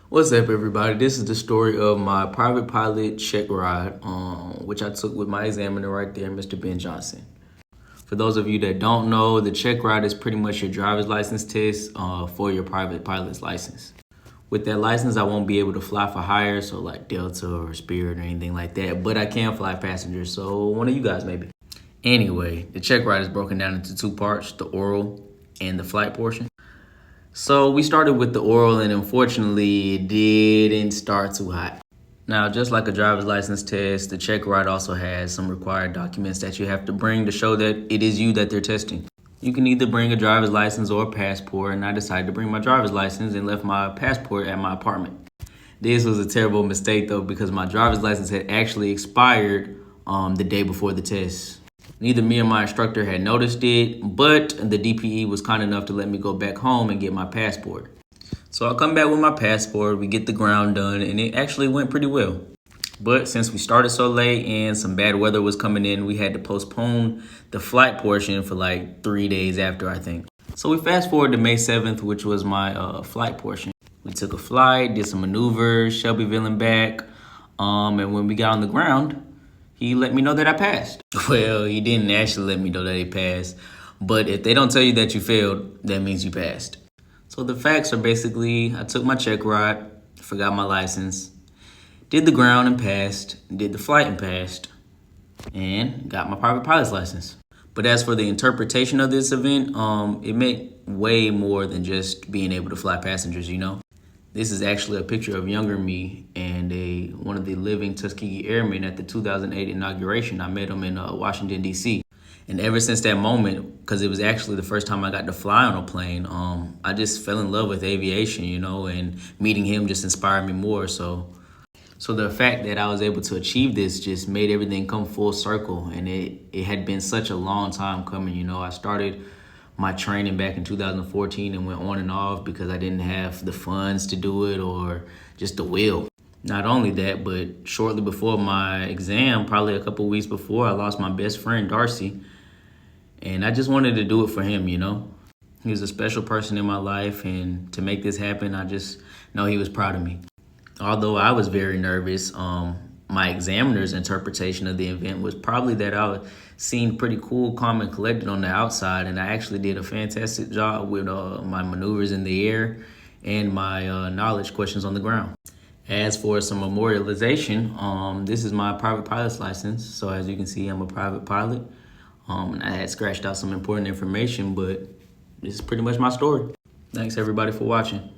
What's up, everybody? This is the story of my private pilot check ride, which I took with my examiner right there, Mr. Ben Johnson. For those of you that don't know, the check ride is pretty much your driver's license test for your private pilot's license. With that license, I won't be able to fly for hire, so like Delta or Spirit or anything like that, but I can fly passengers, so one of you guys maybe. Anyway, the check ride is broken down into two parts, the oral and the flight portion. So we started with the oral, and unfortunately, it didn't start too hot. Now, just like a driver's license test, the check ride also has some required documents that you have to bring to show that it is you that they're testing. You can either bring a driver's license or a passport, and I decided to bring my driver's license and left my passport at my apartment. This was a terrible mistake though, because my driver's license had actually expired the day before the test. Neither me or my instructor had noticed it, but the DPE was kind enough to let me go back home and get my passport. So I come back with my passport, we get the ground done, and it actually went pretty well. But since we started so late and some bad weather was coming in, we had to postpone the flight portion for like 3 days after, I think. So we fast forward to May 7th, which was my flight portion. We took a flight, did some maneuvers, Shelbyville and back, and when we got on the ground, he let me know that I passed. Well, he didn't actually let me know that he passed, but if they don't tell you that you failed, that means you passed. So the facts are basically, I took my check ride, forgot my license, did the ground and passed, did the flight and passed, and got my private pilot's license. But as for the interpretation of this event, it meant way more than just being able to fly passengers, you know? This is actually a picture of younger me and one of the living Tuskegee Airmen at the 2008 inauguration. I met him in Washington, D.C. And ever since that moment, because it was actually the first time I got to fly on a plane, I just fell in love with aviation, you know, and meeting him just inspired me more. So the fact that I was able to achieve this just made everything come full circle. And it had been such a long time coming, you know. I started my training back in 2014 and went on and off because I didn't have the funds to do it or just the will. Not only that, but shortly before my exam, probably a couple weeks before, I lost my best friend, Darcy. And I just wanted to do it for him, you know? He was a special person in my life, and to make this happen, I just know he was proud of me. Although I was very nervous, my examiner's interpretation of the event was probably that I seemed pretty cool, calm, and collected on the outside, and I actually did a fantastic job with my maneuvers in the air and my knowledge questions on the ground. As for some memorialization, this is my private pilot's license. So as you can see, I'm a private pilot. And I had scratched out some important information, but this is pretty much my story. Thanks everybody for watching.